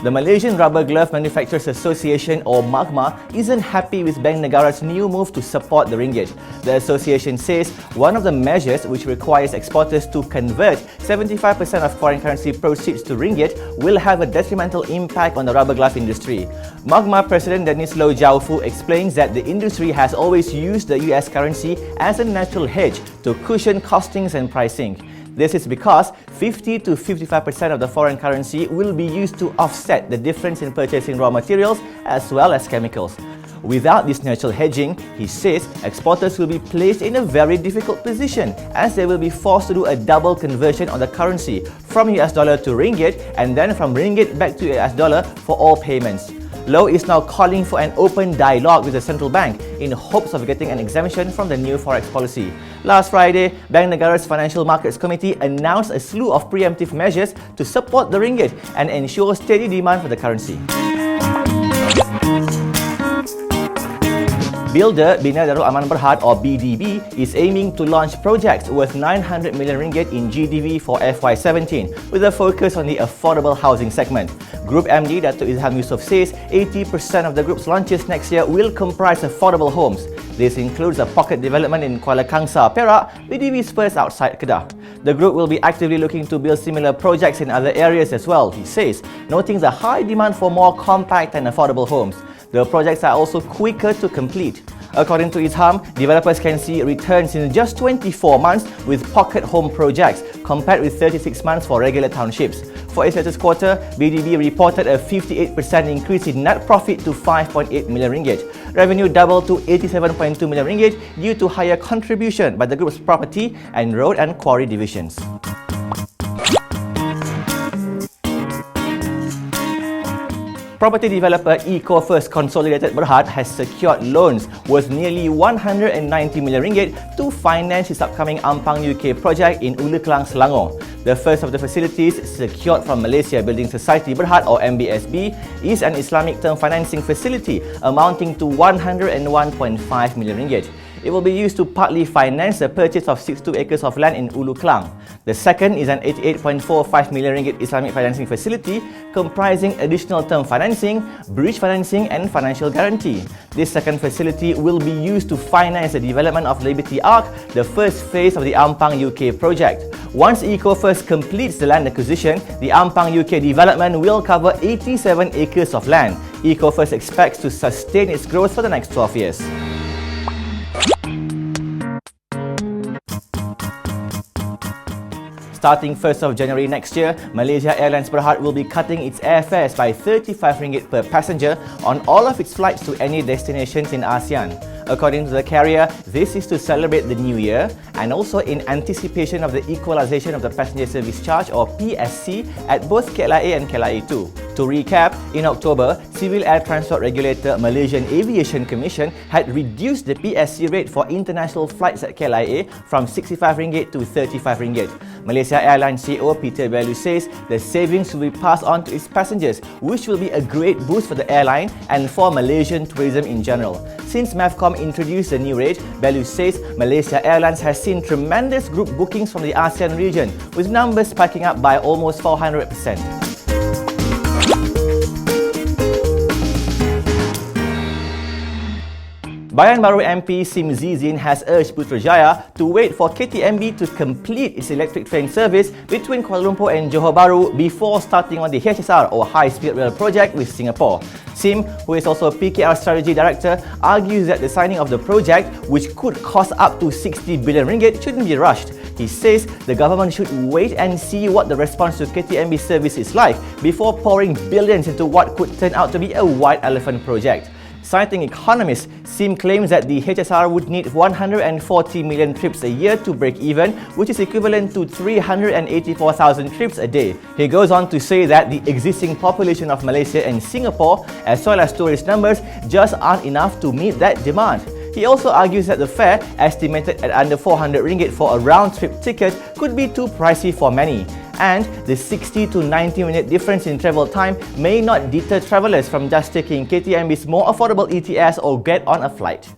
The Malaysian Rubber Glove Manufacturers Association, or MAGMA, isn't happy with Bank Negara's new move to support the ringgit. The association says one of the measures, which requires exporters to convert 75% of foreign currency proceeds to ringgit, will have a detrimental impact on the rubber glove industry. MAGMA President Dennis Low Jiaofu explains that the industry has always used the US currency as a natural hedge to cushion costings and pricing. This is because 50 to 55% of the foreign currency will be used to offset the difference in purchasing raw materials as well as chemicals. Without this natural hedging, he says exporters will be placed in a very difficult position as they will be forced to do a double conversion on the currency from US dollar to ringgit and then from ringgit back to US dollar for all payments. Low is now calling for an open dialogue with the central bank in hopes of getting an exemption from the new forex policy. Last Friday, Bank Negara's Financial Markets Committee announced a slew of preemptive measures to support the ringgit and ensure steady demand for the currency. Builder Bina Darulaman Berhad, or BDB, is aiming to launch projects worth 900 million ringgit in GDV for FY17 with a focus on the affordable housing segment. Group MD Datuk Izham Yusof says 80% of the group's launches next year will comprise affordable homes. This includes a pocket development in Kuala Kangsar, Perak, BDB's first outside Kedah. The group will be actively looking to build similar projects in other areas as well, he says, noting the high demand for more compact and affordable homes. The projects are also quicker to complete. According to Izham, developers can see returns in just 24 months with pocket home projects, compared with 36 months for regular townships. For its latest quarter, BDB reported a 58% increase in net profit to 5.8 million ringgit. Revenue doubled to 87.2 million ringgit due to higher contribution by the group's property and road and quarry divisions. Property developer Ecofirst Consolidated Berhad has secured loans worth nearly 190 million ringgit to finance its upcoming Ampang UK project in Ulu Klang, Selangor. The first of the facilities, secured from Malaysia Building Society Berhad, or MBSB, is an Islamic term financing facility amounting to 101.5 million ringgit. It will be used to partly finance the purchase of 62 acres of land in Ulu Klang. The second is an 88.45 million ringgit Islamic financing facility comprising additional term financing, bridge financing and financial guarantee. This second facility will be used to finance the development of Liberty Arc, the first phase of the Ampang UK project. Once Ecofirst completes the land acquisition, the Ampang UK development will cover 87 acres of land. Ecofirst expects to sustain its growth for the next 12 years. Starting 1st of January next year, Malaysia Airlines Berhad will be cutting its airfares by 35 ringgit per passenger on all of its flights to any destinations in ASEAN. According to the carrier, this is to celebrate the new year and also in anticipation of the equalisation of the passenger service charge, or PSC, at both KLIA and KLIA2. To recap, in October, Civil Air Transport Regulator Malaysian Aviation Commission had reduced the PSC rate for international flights at KLIA from 65 ringgit to 35 ringgit. Malaysia Airlines CEO Peter Bellew says the savings will be passed on to its passengers, which will be a great boost for the airline and for Malaysian tourism in general. Since MAVCOM introduced the new rate, Bellew says Malaysia Airlines has seen tremendous group bookings from the ASEAN region, with numbers spiking up by almost 400%. Bayan Baru MP Sim Zizin has urged Putrajaya to wait for KTMB to complete its electric train service between Kuala Lumpur and Johor Bahru before starting on the HSR, or High Speed Rail project, with Singapore. Sim, who is also PKR Strategy Director, argues that the signing of the project, which could cost up to 60 billion ringgit, shouldn't be rushed. He says the government should wait and see what the response to KTMB service is like before pouring billions into what could turn out to be a white elephant project. Citing economists, Sim claims that the HSR would need 140 million trips a year to break even, which is equivalent to 384,000 trips a day. He goes on to say that the existing population of Malaysia and Singapore, as well as tourist numbers, just aren't enough to meet that demand. He also argues that the fare, estimated at under 400 ringgit for a round-trip ticket, could be too pricey for many. And the 60 to 90 minute difference in travel time may not deter travellers from just taking KTMB's more affordable ETS or get on a flight.